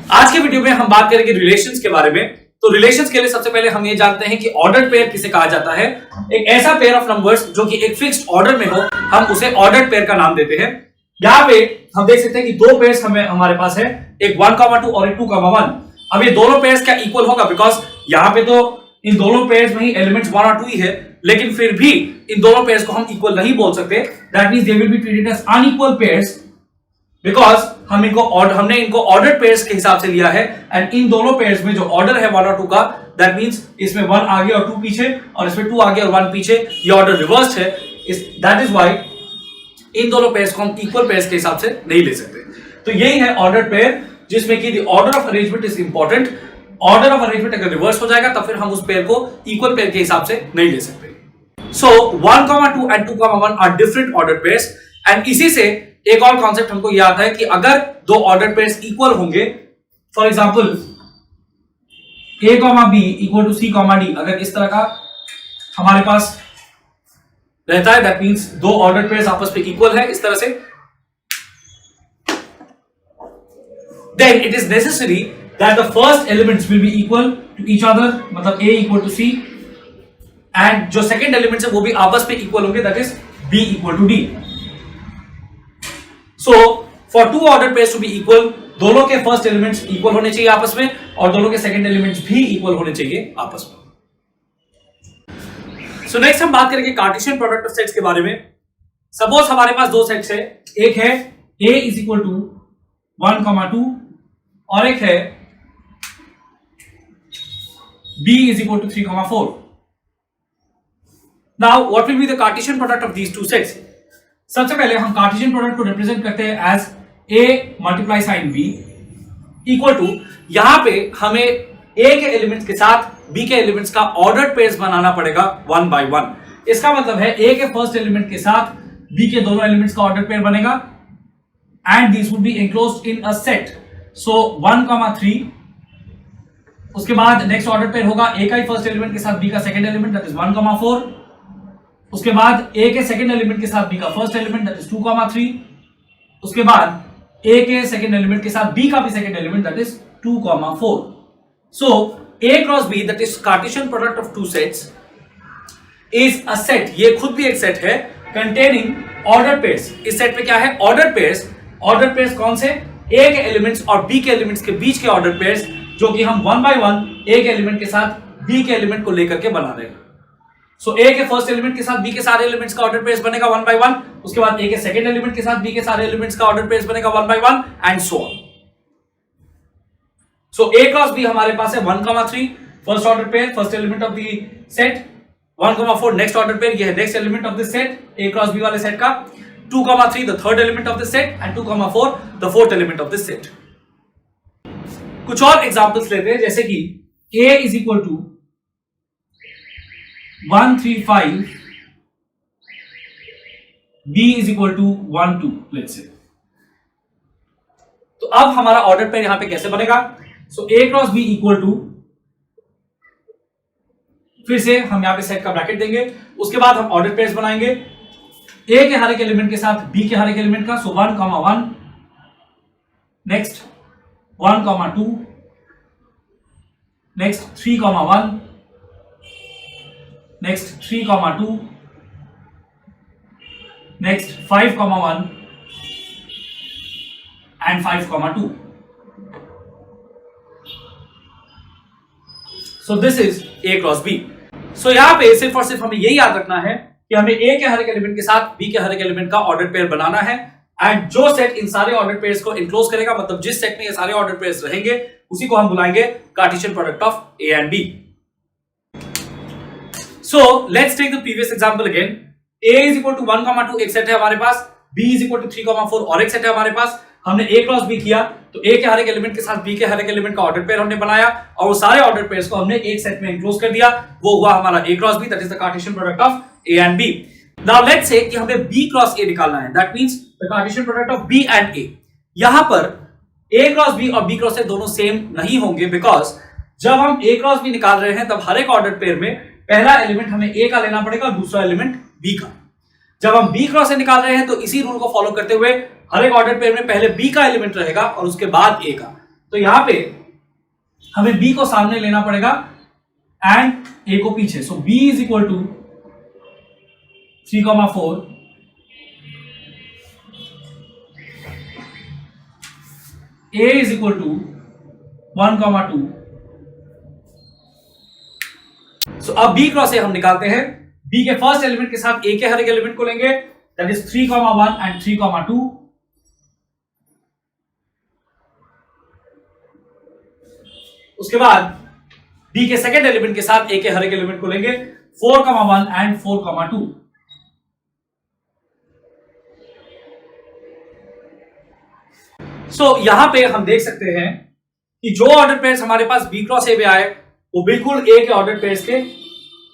आज के वीडियो में हम बात करेंगे रिलेशंस के बारे में। तो रिलेशंस के लिए सबसे पहले हम ये जानते हैं कि ऑर्डर्ड पेयर किसे कहा जाता है। एक ऐसा पेयर ऑफ नंबर्स जो कि एक फिक्स्ड ऑर्डर में हो, हम उसे ऑर्डर्ड पेयर का नाम देते हैं। यहाँ पे हम देख सकते हैं कि दो पेयर्स हमारे पास है, एक 1,2 और एक 2,1। अब ये दोनों पेयर्स क्या इक्वल होगा? बिकॉज यहाँ पे तो इन दोनों पेयर्स में ही एलिमेंट्स 1 और 2 ही है, लेकिन फिर भी इन दोनों पेयर्स को हम इक्वल नहीं बोल सकते। That means they will be treated as unequal pairs because हमने इनको ऑर्डर्ड पेयर्स के हिसाब से लिया है। एंड इन दोनों पेयर्स में जो ऑर्डर है 1 और 2 का, दैट मींस इसमें 1 आगे और 2 पीछे, और इसमें 2 आगे और 1 पीछे, ये ऑर्डर रिवर्स्ड है। दैट इज व्हाई इन दोनों पेयर्स को हम इक्वल पेयर्स के हिसाब से नहीं ले सकते। तो यही है ऑर्डर्ड पेयर, जिसमें कि the order of arrangement is important. Order of arrangement अगर रिवर्स हो जाएगा तब फिर हम उस पेयर को इक्वल पेयर के हिसाब से नहीं ले सकते। So 1,2 and 2,1 are different ordered pairs. And इसी से एक और कॉन्सेप्ट हमको यह आता है कि अगर दो ऑर्डर पेयर्स इक्वल होंगे, for example a, b equal to c, d, अगर इस तरह का हमारे पास रहता है, दैट मींस दो ऑर्डर पेयर्स आपस में इक्वल है इस तरह से, then it is necessary that the first elements will be equal to each other, मतलब a equal to c, and जो सेकंड एलिमेंट्स है वो भी आपस में इक्वल होंगे, that is b equal to d। So, for two ordered pairs to be equal, दोनों के फर्स्ट एलिमेंट्स इक्वल होने चाहिए आपस में, और दोनों के सेकंड एलिमेंट्स भी इक्वल होने चाहिए आपस में। So नेक्स्ट हम बात करेंगे कार्टेशियन प्रोडक्ट ऑफ सेट्स के बारे में। सपोज हमारे पास दो सेट्स है, एक है a इज इक्वल टू 1,2 और एक है b is equal to 3,4। Now what will be the Cartesian product of these two sets? सबसे पहले हम कार्टेशियन प्रोडक्ट को रिप्रेजेंट करते हैं as a multiply sign b equal to, यहां पे हमें a के एलिमेंट्स के साथ b के एलिमेंट्स का ऑर्डर्ड पेयर्स बनाना पड़ेगा 1 by 1। इसका मतलब है a के फर्स्ट एलिमेंट के साथ b के दोनों एलिमेंट्स का ऑर्डर पेयर बनेगा, and this would be enclosed in a set. So 1,3, उसके बाद नेक्स्ट ऑर्डर पेयर होगा a का ही फर्स्ट एलिमेंट के साथ b का सेकंड एलिमेंट, दैट इज 1,4। उसके बाद a के सेकंड एलिमेंट के साथ b का फर्स्ट एलिमेंट, दैट इज 2,3। उसके बाद a के सेकंड एलिमेंट के साथ b का भी second element, that is 2,4। So a cross b, that is Cartesian product of two sets, is a set. ये खुद भी एक सेट है कंटेनिंग ऑर्डर पेयर्स। इस सेट में क्या है? Order pairs. ऑर्डर पेयर्स कौन से? a के एलिमेंट्स और b के एलिमेंट्स के बीच के ऑर्डर पेयर्स, जो कि हम 1 by 1 a के एलिमेंट के साथ b के एलिमेंट को लेकर के बना रहे हैं। सो a के फर्स्ट एलिमेंट के साथ b के सारे एलिमेंट्स का ऑर्डर पेयर्स बनेगा 1 by 1। उसके बाद a के सेकंड एलिमेंट के साथ b के सारे एलिमेंट्स का ऑर्डर पेयर्स बनेगा 1 by 1, and so on. So a cross b हमारे पास है 1,3 first order pair, first element of the set, 1,4 next order pair, ये है next element of the set a cross b वाले सेट का, 2,3 the third element of the set, and 2,4 the fourth element of the set. कुछ और examples लेते हैं, जैसे कि a is equal to 1,3,5, b is equal to 1,2, let's say. तो अब हमारा ऑर्डर पेयर यहां पे कैसे बनेगा? So a cross b equal to, फिर से हम यहां पे सेट का ब्रैकेट देंगे, उसके बाद हम ऑर्डर पेयर्स बनाएंगे a के हर एक एलिमेंट के साथ b के हर एक एलिमेंट का। सो 1,1, next 1,2, next 3,1, next 3,2, next 5,1 and 5,2। so this is a cross b। so यहां पे सिर्फ और सिर्फ हमें यही याद रखना है कि हमें a के हर एक एलिमेंट के साथ b के हर एक एलिमेंट का ऑर्डर पेयर बनाना है, एंड जो सेट इन सारे ऑर्डर पेयर्स को इनक्लोज करेगा, मतलब जिस सेट में ये सारे ऑर्डर पेयर्स रहेंगे, उसी को हम बुलाएंगे Cartesian product of a and b। So let's take the previous example again. A is equal to 1,2 एक सेट है हमारे पास, B is equal to 3,4 और एक सेट है हमारे पास। हमने A क्रॉस B किया, तो A के हर एक एलिमेंट के साथ B के हर एक एलिमेंट का ऑर्डर पेयर हमने बनाया, और वो सारे ऑर्डर पेयर्स को हमने एक सेट में एनक्लोज कर दिया। वो हुआ हमारा A cross B, that is the Cartesian product of A and B। Now let's say कि हमें B क्रॉस A निकालना है, that means the Cartesian product of B and A। यहां पर A क्रॉस B और B क्रॉस A दोनों same नहीं होंगे, बिकॉज जब हम A क्रॉस B निकाल रहे हैं तब हर एक ऑर्डर पेयर में पहला एलिमेंट हमें A का लेना पड़ेगा और दूसरा एलिमेंट B का। जब हम B क्रॉस A निकाल रहे हैं तो इसी रूल को फॉलो करते हुए हर एक ऑर्डर पेयर में पहले B का एलिमेंट रहेगा और उसके बाद A का। तो यहां पे हमें बी को सामने लेना पड़ेगा एंड ए को पीछे। So B is equal to 3,4, A is equal to 1,2। So अब बी क्रॉस ए हम निकालते हैं। बी के फर्स्ट एलिमेंट के साथ ए के हर एक एलिमेंट को लेंगे, दैट इज 3,1 एंड 3,2। उसके बाद बी के सेकेंड एलिमेंट के साथ ए के हर एक एलिमेंट को लेंगे, 4,1 एंड 4,2। सो यहां पे हम देख सकते हैं कि जो ऑर्डर पेयर्स हमारे पास बी क्रॉस ए में आए वो बिल्कुल ए के ऑर्डर पेयर्स के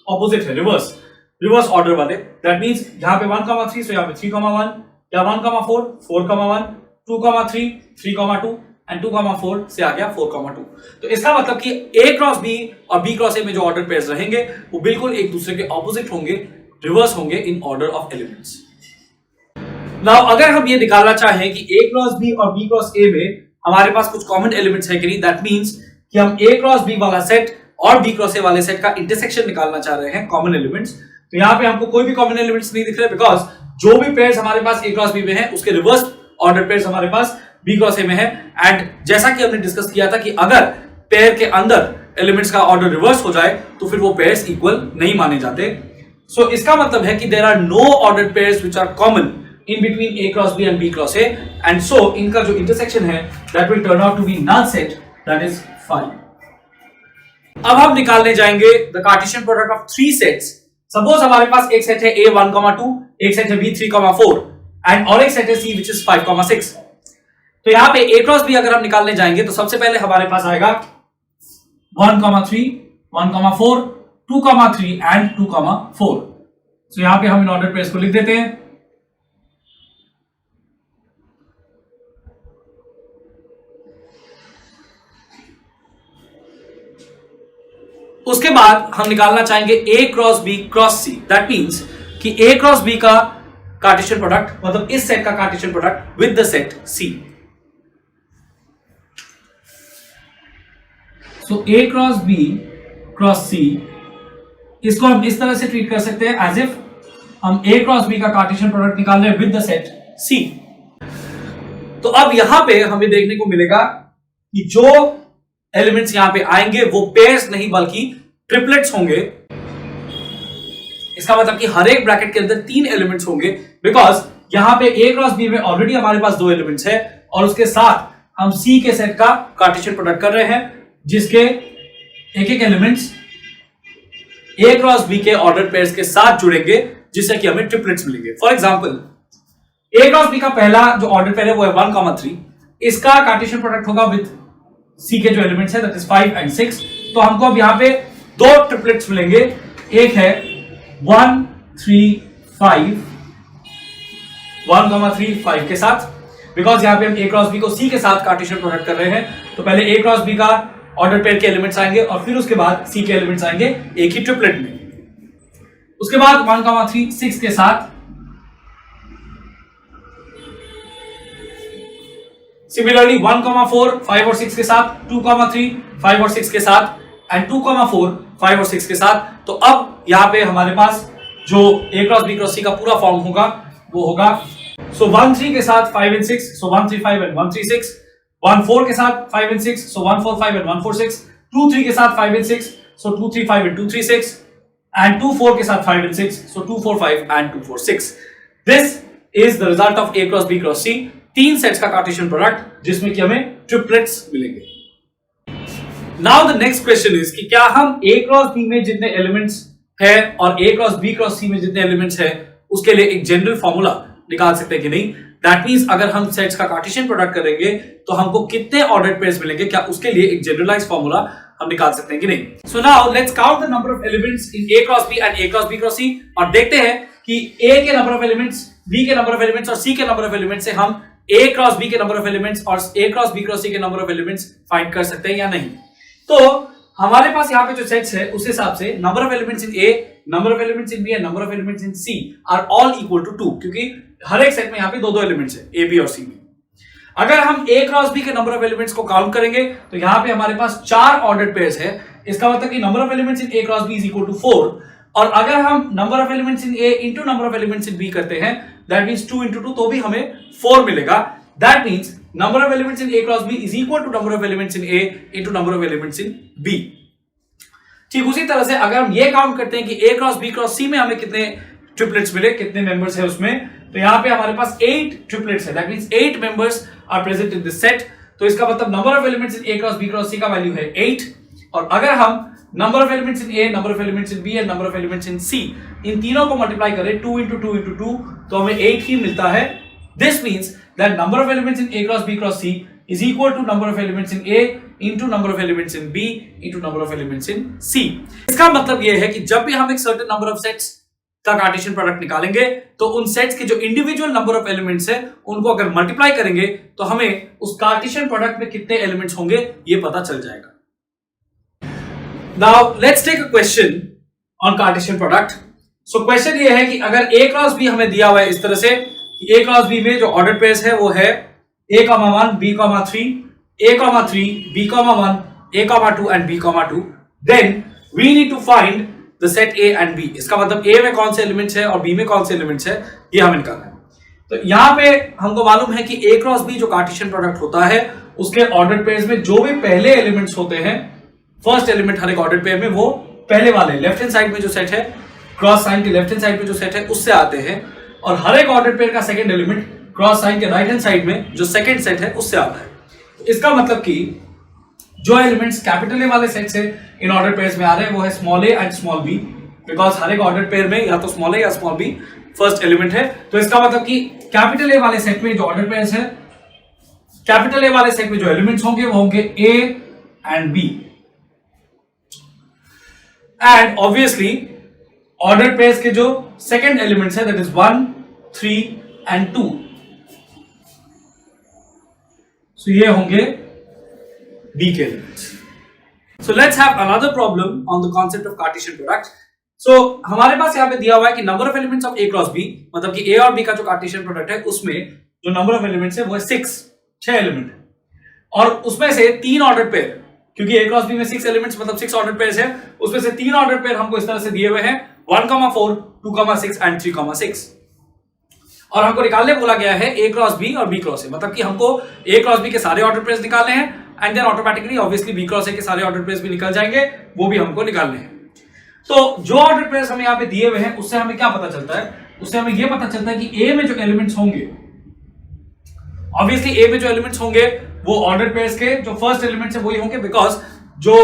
ऑपोजिट है, रिवर्स ऑर्डर वाले। दैट मींस यहां पे 1,3, सो यहां पे 3,1, या 1,4, 4,1, 2,3, 3,2 एंड 2,4 से आ गया 4,2। तो इसका मतलब कि ए क्रॉस बी और बी क्रॉस ए में जो ऑर्डर पेयर्स रहेंगे वो बिल्कुल एक दूसरे के ऑपोजिट होंगे, रिवर्स होंगे in order of elements. Now अगर हम ये निकालना चाहें कि ए क्रॉस बी और बी क्रॉस ए में हमारे पास कुछ कॉमन एलिमेंट्स है कि नहीं, दैट मींस कि हम ए क्रॉस बी वाला सेट और बी क्रॉस ए वाले सेट का इंटरसेक्शन निकालना चाह रहे हैं, कॉमन एलिमेंट्स। तो यहां पे हमको कोई भी कॉमन एलिमेंट्स नहीं दिख रहे, बिकॉज जो भी पेयर्स हमारे पास ए क्रॉस बी में है उसके रिवर्स ऑर्डर पेयर्स हमारे पास बी क्रॉस ए में है। एंड जैसा कि हमने डिस्कस किया था कि अगर पेयर के अंदर एलिमेंट्स का ऑर्डर रिवर्स हो जाए तो फिर वो पेयर्स इक्वल नहीं माने जाते। सो इसका मतलब है कि there are no order pairs which are common in between A cross B and B cross A, and so इनका जो intersection है that will turn out to be null set, that is 5. अब हम निकालने जाएंगे the Cartesian product of three sets. Suppose हमारे पास एक set है A 1,2, एक सेट है B 3,4 and और एक सेट है C which is 5,6. तो यहाँ पे A cross B अगर हम निकालने जाएंगे तो सबसे पहले हमारे पास आएगा 1,3, 1,4, 2,3 and 2,4. तो यहाँ पे हम इन ऑर्डर पेयर्स को लिख देते हैं। उसके बाद हम निकालना चाहेंगे A cross B cross C। That means कि A क्रॉस B का कार्टेशियन प्रोडक्ट, मतलब इस सेट का Cartesian product with the set C। So A cross B cross C, इसको हम इस तरह से ट्रीट कर सकते हैं एज इफ हम A क्रॉस B का कार्टेशियन प्रोडक्ट निकाल रहे हैं विद द सेट C। तो अब यहां पे हमें देखने को मिलेगा कि जो एलिमेंट्स यहां पे आएंगे वो पेयर्स नहीं बल्कि ट्रिपलेट्स होंगे। इसका मतलब कि हर एक ब्रैकेट के अंदर 3 एलिमेंट्स होंगे, बिकॉज यहां पे A क्रॉस B में ऑलरेडी हमारे पास 2 एलिमेंट्स है और उसके साथ हम C के सेट का कार्टेशियन प्रोडक्ट कर रहे हैं जिसके एक एक एलिमेंट्स A क्रॉस B के ऑर्डर पेयर्स के साथ जुड़ेंगे जिससे कि हमें ट्रिपलेट्स मिलेंगे। For example A cross B का पहला जो ऑर्डर पेयर है वो है 1,3, इसका कार्टेशियन प्रोडक्ट होगा विद C के जो एलिमेंट्स है दैट इज 5 एंड 6। तो हमको अब यहां पे 2 ट्रिपलेट्स मिलेंगे, एक है 1, 3, 5, 1,3, 5 के साथ, बिकॉज यहां पे हम A क्रॉस B को C के साथ कार्टेशियन प्रोडक्ट कर रहे हैं। तो पहले A क्रॉस B का ऑर्डर पेयर के एलिमेंट्स आएंगे और फिर उसके बाद C के एलिमेंट्स आएंगे एक ही ट्रिपलेट में। उसके बाद 1,3, 6 के साथ, सिमिलरली 1,4, 5 और 6 के साथ, 2,3, 5 और 6 के साथ एंड 2,4, 5 और 6 के साथ। तो अब यहां पे हमारे पास जो A cross B cross C का पूरा फॉर्म होगा वो होगा, सो 1, 3 के साथ 5 एंड 6, सो 1, 3, 5 एंड 1, 3, 6, 1, 4 के साथ 5 एंड 6, सो 1, 4, 5 एंड 1, 4, 6, 2, 3 के साथ 5 एंड 6, सो 2, 3, 5 एंड 2, 3, 6 एंड 2, 4 के साथ 5 and 6, so 2, 4, 5 and 2, 4, 6। This is the result of A cross B cross C, 3 sets का कार्टेशियन प्रोडक्ट जिसमें कि हमें ट्रिपलेट्स मिलेंगे। Now the next question is कि क्या हम A क्रॉस B में जितने एलिमेंट्स है और A cross B cross C में जितने एलिमेंट्स है उसके लिए एक जनरल फॉर्मूला निकाल सकते हैं कि नहीं। दैट मींस अगर हम सेट्स का कार्टेशियन प्रोडक्ट करेंगे तो हमको कितने ऑर्डर्ड पेयर्स मिलेंगे, क्या उसके लिए एक जनरलाइज्ड फॉर्मूला हम निकाल सकते हैं कि नहीं। So now let's count the number of elements in A cross B and A cross B cross C और देखते हैं कि A के नंबर ऑफ एलिमेंट्स, B के नंबर ऑफ एलिमेंट्स और C के नंबर ऑफ एलिमेंट्स से हम A क्रॉस B के नंबर ऑफ एलिमेंट्स और A cross B cross C के नंबर ऑफ एलिमेंट्स फाइंड कर सकते हैं या नहीं। तो हमारे पास यहाँ पे जो सेट्स है उस हिसाब से number of elements in A, number of elements in B and number of elements in C are all equal to 2, क्योंकि हर एक सेट में यहाँ पे 2-2 एलिमेंट्स है A, B और C में। अगर हम A क्रॉस B के नंबर ऑफ एलिमेंट्स को काउंट करेंगे तो यहां पे हमारे पास 4 ऑर्डर्ड पेयर्स है। इसका मतलब कि number of elements in A cross B is equal to 4। और अगर हम number of elements in A into number of elements in B करते हैं, दैट मींस 2 इंटू 2, तो भी हमें 4 मिलेगा। That means number of elements in A cross B is equal to number of elements in A into number of elements in B। ठीक उसी तरह से अगर हम ये काउंट करते हैं कि A cross B cross C में हमें कितने ट्रिपलेट्स मिले, कितने मेंबर्स है उसमें, तो यहां पे हमारे पास 8 ट्रिपलेट्स है। That means 8 members are present in this set. तो इसका मतलब number of elements in A cross B cross C का वैल्यू है 8। और अगर हम number of elements in A, number of elements in B and number of elements in C, इन तीनों को मल्टीप्लाई करें 2 इंटू 2 इंटू 2, तो हमें 8 ही मिलता है। This means that number of elements in A cross B cross C is equal to number of elements in A into number of elements in B into number of elements in C। इसका मतलब यह है कि जब भी हम एक certain number of sets का कार्टेशियन प्रोडक्ट निकालेंगे तो उन सेट्स के जो इंडिविजुअल नंबर ऑफ एलिमेंट्स है उनको अगर मल्टीप्लाई करेंगे तो हमें उस कार्टेशियन प्रोडक्ट में कितने एलिमेंट्स होंगे ये पता चल जाएगा। Now let's take a question on Cartesian product. So question ये है कि अगर A क्रॉस B हमें दिया हुआ है इस तरह से कि A क्रॉस B में जो ऑर्डर पेयर्स है वो है A, 1, B, 3, A, 3, B, 1, A, 2 and B, 2, then we need to find the set A and B। इसका मतलब A में कौन से एलिमेंट्स है और B में कौन से एलिमेंट्स है ये हमें निकालना है। तो यहां पे हमको मालूम है कि A क्रॉस B जो कार्टेशियन प्रोडक्ट होता है उसके ऑर्डर पेयर्स में जो भी पहले एलिमेंट्स होते हैं, फर्स्ट एलिमेंट हर एक ऑर्डर पेयर में वो पहले वाले लेफ्ट हैंड साइड में जो सेट है, क्रॉस साइन के लेफ्ट हैंड साइड में जो सेट है उससे आते हैं, और हर एक ऑर्डर पेयर का सेकंड एलिमेंट क्रॉस साइन के राइट हैंड साइड में जो सेकंड सेट है उससे आता है। इसका मतलब कि जो एलिमेंट्स कैपिटल ए वाले सेट से इन ऑर्डर पेयर्स में आ रहे हैं वो है small a and small b, because हर एक ऑर्डर पेयर में या तो स्मॉल ए या स्मॉल बी फर्स्ट एलिमेंट है। तो इसका मतलब कि कैपिटल ए वाले सेट में जो ऑर्डर पेयर्स है, कैपिटल ए वाले सेट में जो एलिमेंट्स होंगे वो होंगे A and B. And obviously order pairs के जो सेकंड एलिमेंट्स है दैट इज 1, 3 एंड 2, सो ये होंगे B के elements. So let's have another problem on the concept of Cartesian product. So हमारे पास यहाँ पे दिया हुआ है कि number of elements of A cross B, मतलब कि A और B का जो कार्टेशियन प्रोडक्ट है उसमें जो नंबर ऑफ एलिमेंट्स है वो है 6 एलिमेंट है, और उसमें से 3 ऑर्डर पेयर, क्योंकि A क्रॉस B में 6 एलिमेंट्स मतलब 6 ऑर्डर पेयर्स है, उसमें से 3 ऑर्डर पेयर हमको इस तरह से दिए हुए हैं 1, 4, 2, 6 एंड 3, 6, और हमको निकालने बोला गया है A क्रॉस B और B क्रॉस A, मतलब कि हमको A क्रॉस B के सारे ऑर्डर पेयर्स निकालने हैं and then automatically obviously B cross A के सारे ऑर्डर पेयर्स भी निकल जाएंगे, वो भी हमको निकालने हैं। तो जो ऑर्डर पेयर्स हमें यहाँ पे दिए हुए हैं उससे हमें क्या पता चलता है, उससे हमें ये पता चलता है कि A में जो एलिमेंट्स होंगे, ऑब्वियसली A में जो एलिमेंट्स होंगे वो ऑर्डर पेयर्स के जो फर्स्ट एलिमेंट्स है वही होंगे, बिकॉज जो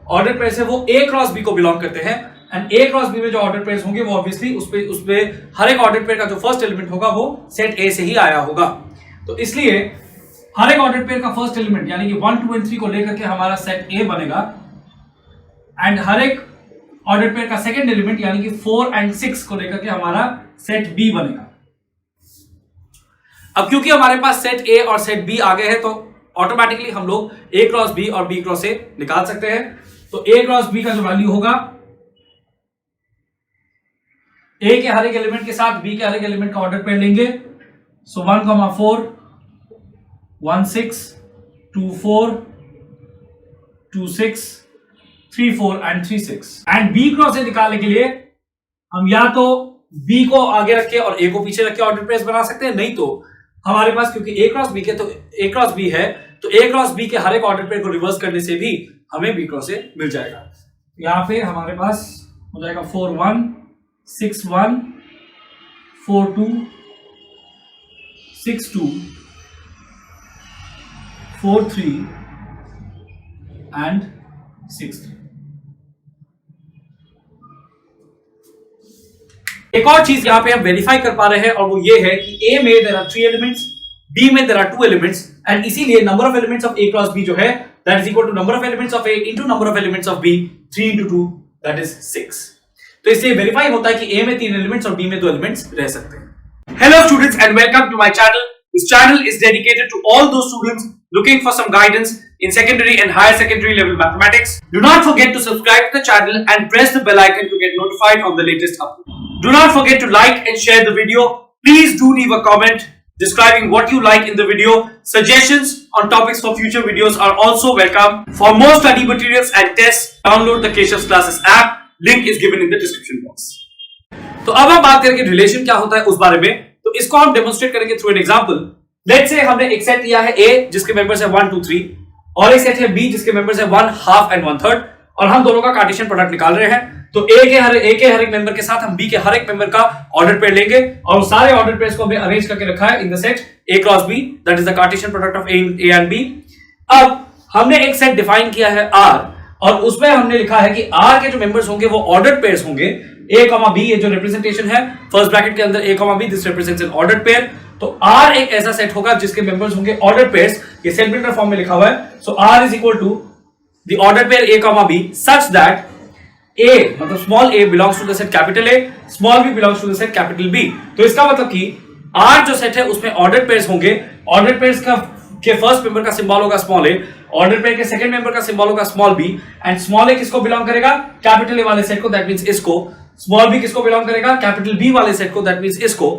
ऑर्डर पेयर्स है वो A क्रॉस B को बिलोंग करते हैं, एंड A क्रॉस B में जो ऑर्डर पेयर्स होंगे वो ऑब्वियसली उसपे हर एक ऑर्डर पेयर का जो फर्स्ट एलिमेंट होगा वो सेट A से ही आया होगा। तो इसलिए हर एक ऑर्डर पेयर का फर्स्ट एलिमेंट यानी कि 1, 2 एंड 3 को लेकर के हमारा सेट A बनेगा, एंड हर एक ऑर्डर पेयर का सेकंड एलिमेंट यानी कि 4 एंड 6 को लेकर के हमारा सेट B बनेगा। अब क्योंकि हमारे पास सेट A और सेट B आ गए हैं तो ऑटोमेटिकली हम लोग A क्रॉस B और B क्रॉस A निकाल सकते हैं। तो A क्रॉस B का जो वैल्यू होगा, A के हर एक एलिमेंट के साथ B के हर एक एलिमेंट का ऑर्डर पेयर लेंगे, सो 1, 4, 1, 6, 2, 4, 2, 6, 3, 4 and 3, 6। And B cross A निकालने के लिए हम या तो B को आगे रख के और A को पीछे रख के ऑर्डर पेयर्स बना सकते हैं, नहीं तो हमारे पास क्योंकि A क्रॉस B के तो A क्रॉस B है तो A क्रॉस B के हर एक ऑर्डर पेयर को रिवर्स करने से भी हमें B क्रॉस A मिल जाएगा। यहां पे हमारे पास हो जाएगा 4, 1, 6, 1, 4, 2, 6, 2, 4, 3 एंड 6, 3। एक और चीज यहां पे हम वेरीफाई कर पा रहे हैं और वो ये है कि A में देयर आर 3 एलिमेंट्स, B में देयर आर 2 एलिमेंट्स, एंड इसीलिए number of elements of A cross B जो है that is equal to number of elements of A into number of elements of B, 3 into 2 that is 6। तो इससे verify होता है कि A में 3 elements और B में 2 एलिमेंट्स रह सकते हैं। Hello students and welcome to my channel. This channel is dedicated to all those students looking for some guidance in secondary and higher secondary level mathematics. Do not forget to subscribe to the channel and press the bell icon to get notified of the latest upload. Do not forget to like and share the video. Please do leave a comment. describing what you like in the video. Suggestions on topics for future videos are also welcome. For more study materials and tests, download the Keshav's Classes app. Link is given in the description box. तो अब हम बात करेंगे relation क्या होता है उस बारे में. तो इसको हम डेमोन्स्ट्रेट करेंगे through an example. Let's say हमने एक सेट लिया है A जिसके मेंबर्स है 1 2 3 और एक सेट है B जिसके मेंबर्स है 1 हाफ एंड 1/3 और हम दोनों का कार्टेशियन प्रोडक्ट निकाल रहे हैं. तो A के हर एक मेंबर के साथ हम B के हर एक मेंबर का ऑर्डर पेयर लेंगे और सारे ऑर्डर पेयर्स को हमने अरेंज करके रखा है in the set A cross B, that is the Cartesian product of A and B. अब हमने एक सेट डिफाइन किया है R और उसमें हमने लिखा है कि R के जो मेंबर्स होंगे वो ऑर्डर पेयर्स होंगे A, B. ये जो रिप्रेजेंटेशन है फर्स्ट ब्रैकेट के अंदर A, B, this represents an order pair. तो R एक ऐसा सेट होगा जिसके मेंबर्स होंगे ऑर्डर पेयर्स. ये सेट बिल्डर फॉर्म में लिखा हुआ है. So R is equal to the order pair A, B such that A मतलब small a belongs to the set capital A, small b belongs to the set capital B. तो इसका मतलब कि R जो सेट है उसमें order pairs होंगे. Order pairs का के फर्स्ट मेंबर का सिंबल होगा स्मॉल a, ऑर्डर पेयर के सेकंड मेंबर का सिंबल होगा small b and small a किसको बिलोंग करेगा? कैपिटल A वाले सेट को, दैट मींस इसको. स्मॉल b किसको बिलोंग करेगा? कैपिटल B वाले सेट को, दैट मींस इसको.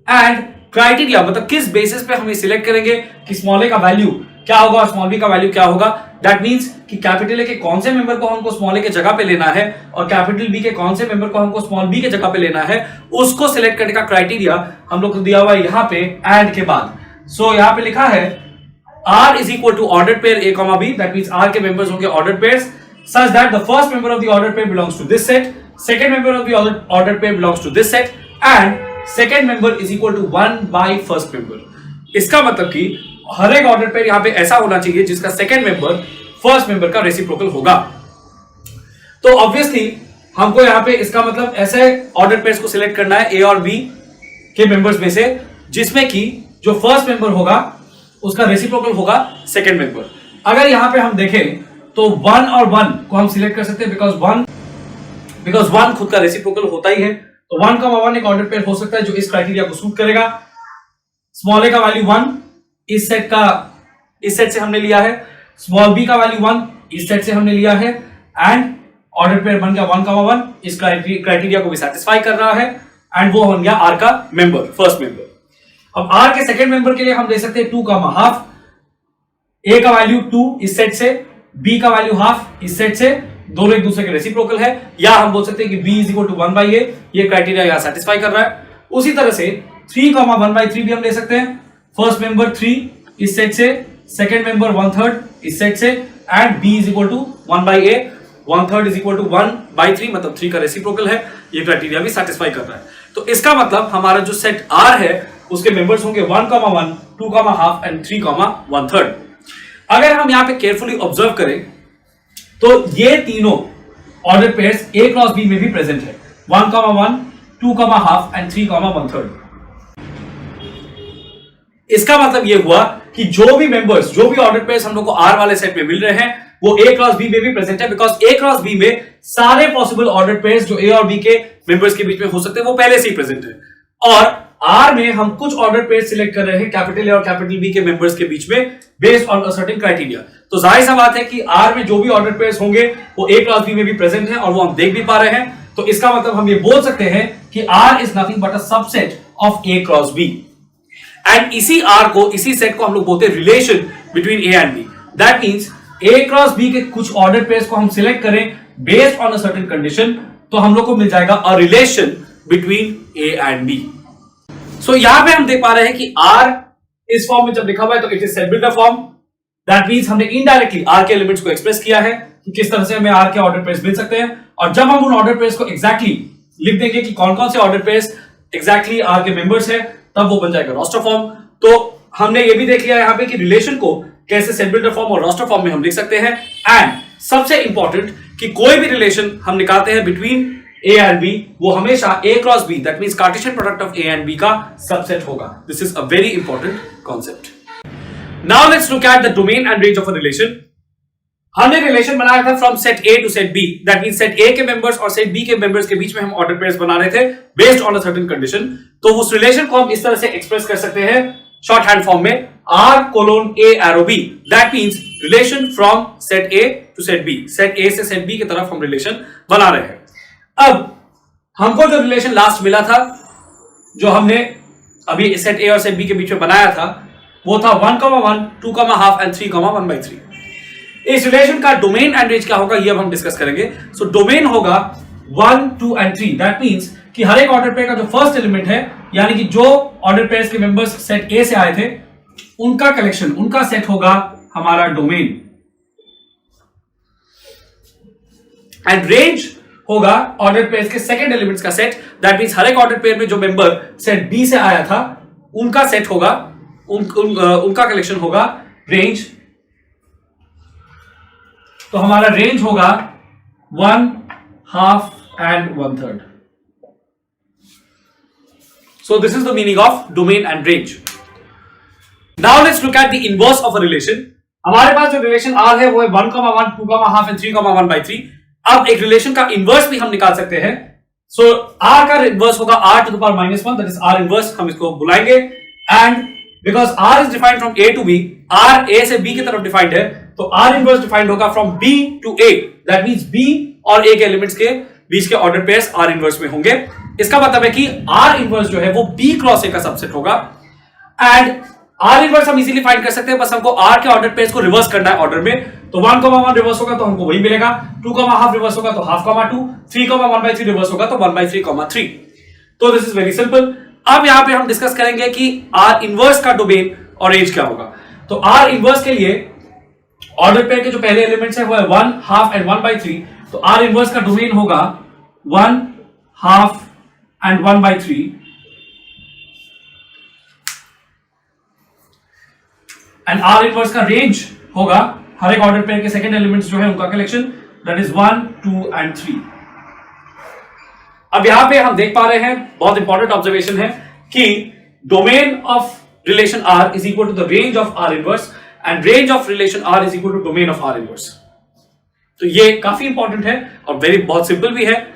एंड क्राइटेरिया मतलब किस बेसिस पे हम ये सिलेक्ट करेंगे कि स्मॉल a का वैल्यू क्या होगा और स्मॉल b का वैल्यू क्या होगा. दैट मींस कि कैपिटल A के कौन से मेंबर को हमको स्मॉल a के जगह पे लेना है और कैपिटल B के कौन से मेंबर को हमको स्मॉल b के जगह पे लेना है, उसको सिलेक्ट करने का क्राइटेरिया हम लोग को दिया हुआ है यहाँ पे एंड के बाद. सो यहाँ पे लिखा है R is equal to ordered pair A, B. That means R के members होंगे ordered pairs such that the first member of the ordered pair belongs to this set, second member of the ordered pair belongs to this set, and second member is equal to 1 by first member. इसका मतलब कि हर एक order pair यहाँ पे ऐसा होना चाहिए जिसका सेकंड मेंबर फर्स्ट मेंबर का रेसिप्रोकल होगा. तो ऑब्वियसली हमको यहाँ पे इसका मतलब ऐसे ऑर्डर पेयर्स को सिलेक्ट करना है A और B के मेंबर्स में से जिसमें कि जो फर्स्ट मेंबर होगा उसका रेसिप्रोकल होगा सेकंड मेंबर. अगर यहां पे हम देखें तो 1 और 1 को हम सिलेक्ट कर सकते हैं बिकॉज 1 खुद का रेसिप्रोकल होता ही है. तो 1 का 1 एक ऑर्डर पेयर हो सकता है जो इस क्राइटेरिया को सूट करेगा. स्मॉल a का वैल्यू 1 इस सेट से हमने लिया है, स्मॉल b का वैल्यू 1 इस सेट से हमने लिया है एंड ऑर्डर पेयर बन गया 1 का 1 इस क्राइटेरिया को भी सेटिस्फाई कर रहा है एंड वो बन गया R का मेंबर, फर्स्ट मेंबर. अब R के सेकंड मेंबर के लिए हम दे सकते हैं 2 हाफ. A का वैल्यू 2 इस सेट से, B का वैल्यू हाफ इस सेट से, दोनों एक दूसरे के रेसिप्रोकल है. या हम बोल सकते हैं कि B is equal to 1 by A, ये क्राइटेरिया यहां सेटिस्फाई कर रहा है. उसी तरह से 3 1 बाई 3 भी हम ले सकते हैं. फर्स्ट मेंबर 3 इस सेट से, सेकंड मेंबर 1/3 इस सेट से and B is equal to 1 by A, 1/3 is equal to 1 by 3 मतलब 3 का रेसिप्रोकल है. ये क्राइटेरिया भी सेटिस्फाई कर रहा है. तो इसका मतलब हमारा जो सेट R है उसके मेंबर्स होंगे 1 1 2 हाफ एंड 3 1/3. अगर हम यहां पे केयरफुली ऑब्जर्व करें तो ये तीनों order pairs A cross B में भी प्रेजेंट है. 1 1 2 हाफ एंड 3 1/3. इसका मतलब ये हुआ कि जो भी ऑर्डर पेयर्स हम लोग को R वाले सेट में मिल रहे हैं वो A क्रॉस B में भी प्रेजेंट है बिकॉज A क्रॉस B में सारे पॉसिबल ऑर्डर पेयर्स जो A और B के मेंबर्स के बीच में हो सकते हैं वो पहले से ही प्रेजेंट है. और R में हम कुछ ऑर्डर पेयर सिलेक्ट कर रहे हैं कैपिटल A और कैपिटल B के मेंबर्स के बीच में based on a certain criteria. तो जाहिर सा बात है कि R में जो भी ऑर्डर पेयर्स होंगे वो A क्रॉस B में भी प्रेजेंट है और वो हम देख भी पा रहे हैं. तो इसका मतलब हम ये बोल सकते हैं कि R is nothing but a subset of A cross B. And इसी R को, इसी सेट को हम लोग बोलते हैं relation between A and B. That means A cross B के कुछ ऑर्डर पेयर्स को हम सिलेक्ट करें based on a certain condition तो हम लोग को मिल जाएगा a relation between A and B. सो यहां पे हम देख पा रहे हैं कि R इस फॉर्म में जब लिखा हुआ है तो it is set builder form. That means हमने इनडायरेक्टली R के एलिमेंट्स को एक्सप्रेस किया है कि किस तरह से हमें R के ऑर्डर पेयर्स मिल सकते हैं. और जब हम उन ऑर्डर पेयर्स को एग्जैक्टली लिख देंगे कि कौन कौन से ऑर्डर पेयर्स एग्जैक्टली R के मेंबर्स है तब वो बन जाएगा रोस्टर फॉर्म. तो हमने ये भी देख लिया यहाँ पे कि रिलेशन को कैसे सेट बिल्डर फॉर्म और रोस्टर फॉर्म में हम लिख सकते हैं. एंड सबसे इंपॉर्टेंट कि कोई भी रिलेशन हम निकालते हैं बिटवीन A and B वो हमेशा A cross B that means Cartesian product of A and B का सबसेट होगा. This is a very important concept. Now let's look at the domain and range of a relation. हमने relation बनाया था from set A to set B. That means set A के मेंबर्स और set B के मेंबर्स के बीच में हम ऑर्डर पेयर्स बना रहे थे based on a certain condition. तो उस रिलेशन को हम इस तरह से एक्सप्रेस कर सकते हैं शॉर्ट हैंड फॉर्म में R:A arrow B. That means relation from set A to set B. Set A से सेट B की तरफ हम रिलेशन बना रहे हैं. अब हमको जो रिलेशन लास्ट मिला था जो हमने अभी सेट ए और सेट बी के बीच में बनाया था वो था 1,1, 2,5 एंड 3,1/3। इस रिलेशन का डोमेन एंड रेंज क्या होगा ये अब हम डिस्कस करेंगे। सो डोमेन होगा 1, 2 एंड 3। दैट मींस कि हर एक ऑर्डर पेयर का जो फर्स्ट एलिमेंट है यानी कि जो ऑर्डर पेयर्स के मेंबर्स सेट ए से आए थे उनका कलेक्शन, उनका सेट होगा हमारा डोमेन। एंड रेंज होगा ऑर्डर पेयर्स के सेकंड एलिमेंट्स का सेट। दैट मींस हर एक ऑर्डर पेयर में जो मेंबर सेट बी से आया था उनका सेट होगा, उनका कलेक्शन होगा रेंज। तो हमारा रेंज होगा 1/2 and 1/3। So this is the meaning of domain and range. Now let's look at the inverse of a relation. हमारे पास जो रिलेशन R है वो है 1,1, 2,5 and 3,1/3। अब एक रिलेशन का इनवर्स भी हम निकाल सकते हैं। सो R का इनवर्स होगा R to the power -1, that is R inverse, हम इसको बुलाएंगे। And because R is defined from A to B, R A से B की तरफ डिफाइंड है, तो R इनवर्स डिफाइंड होगा from B to A। That means B और A के एलिमेंट्स के बीच के ऑर्डर पेयर्स R इनवर्स में होंगे। इसका मतलब है कि R इनवर्स जो है वो B क्रॉस A का सबसेट होगा। एंड R इनवर्स हम इजीली फाइंड कर सकते हैं, बस हमको R के ऑर्डर पेयर्स को रिवर्स करना है ऑर्डर में। तो 1,1 रिवर्स होगा तो हमको वही मिलेगा, 2,5 रिवर्स होगा तो 1/2, 3,1/3 रिवर्स होगा तो 1/3,3। तो दिस इज वेरी सिंपल। अब यहां पे हम डिस्कस करेंगे कि R इनवर्स का डोमेन और रेंज क्या होगा। तो R इनवर्स के लिए ऑर्डर पेयर के जो पहले एलिमेंट्स है वो है 1/2 and 1/3। तो R इनवर्स का डोमेन होगा 1/2 and 1/3। एंड R इनवर्स का रेंज होगा हर एक ऑर्डर पेयर के सेकंड एलिमेंट्स जो है उनका कलेक्शन, दैट इज 1, 2 and 3। अब यहां पे हम देख पा रहे हैं, बहुत इंपॉर्टेंट ऑब्जर्वेशन है कि domain of relation R is equal to the range of R inverse and range of relation R is equal to domain of R inverse. तो ये काफी इंपॉर्टेंट है और बहुत सिंपल भी है,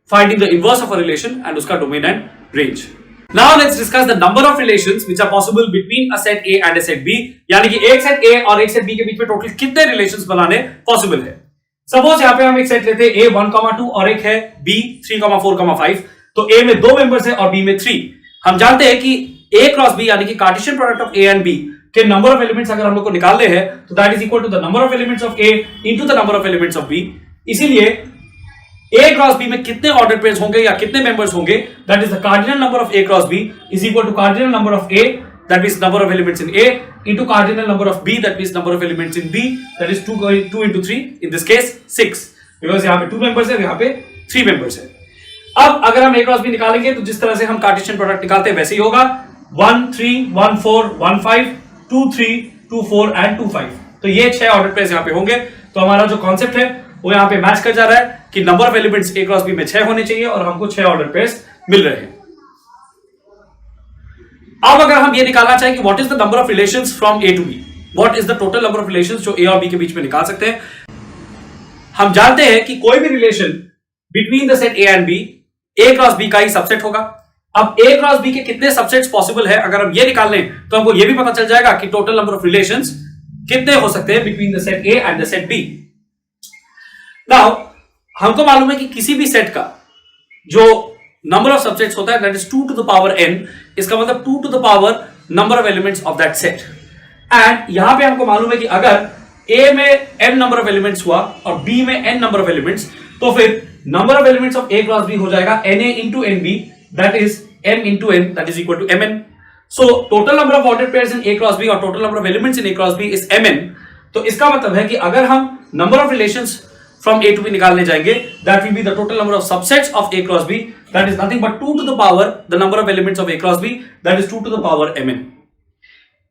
finding the inverse of a relation and उसका domain and range. Now let's discuss the number of relations which are possible between a set A and a set B। यानी कि एक सेट A और एक set B के बीच में total कितने रिलेशंस बनाने पॉसिबल है। सपोज यहाँ पे हम एक सेट लेते हैं A 1,2 और एक है B 3,4,5। तो A में 2 मेंबर्स है और B में 3। हम जानते हैं कि A क्रॉस B यानी कि cartesian product of A and B के नंबर ऑफ एलिमेंट्स अगर हम लोग को निकालने हैं तो that is equal to the number of elements of A into the number of elements of B। इसीलिए A क्रॉस B में कितने ऑर्डर पेयर्स होंगे या कितने मेंबर्स होंगे, that is the cardinal number of A cross B is equal to cardinal number of A, that means number of elements in A into cardinal number of B, that means number of elements in B, that is 2 into 3, in this case 6, because यहां पे 2 members है, यहां पे 3 members है। अब अगर हम A cross B निकालेंगे तो जिस तरह से हम कार्टेशियन प्रोडक्ट निकालते हैं वैसे ही होगा, 1 3 1 4 1 5 2 3 2 4 एंड 2 5। तो ये 6 ऑर्डर पेयर्स यहां पे होंगे। तो हमारा जो कॉन्सेप्ट है वो यहां पे मैच कर जा रहा है कि number of elements A cross B में 6 होने चाहिए और हमको 6 ऑर्डर पेयर्स मिल रहे हैं। अब अगर हम ये निकालना चाहें कि what is the number of relations from A to B, what is the total number of relations जो A और B के बीच में निकाल सकते हैं, हम जानते हैं कि कोई भी relation between the set A and B A cross B का ही सबसेट होगा। अब A क्रॉस B के कितने सबसेट्स पॉसिबल है अगर हम ये निकाल लें तो हमको ये भी पता चल जाएगा कि टोटल नंबर ऑफ रिलेशंस कितने हो सकते हैं between the set A and the set B। Now हमको मालूम है कि किसी भी सेट का जो नंबर ऑफ सबसेट्स होता है that is 2 to the power n, इसका मतलब 2 to the power number of elements of that set. And यहां पे हमको मालूम है कि अगर A में n नंबर ऑफ एलिमेंट्स हुआ और B में n नंबर ऑफ एलिमेंट्स, तो फिर number of elements of A cross B हो जाएगा Na into nb, that is m into n, that is equal to mn। So total number of order pairs in A cross B और total number of elements in A cross B is mn। तो इसका मतलब है कि अगर हम number of relations from A to B निकालने जाएंगे, that will be the total number of subsets of A cross B, that is nothing but 2 to the power the number of elements of A cross B, that is 2 to the power mn।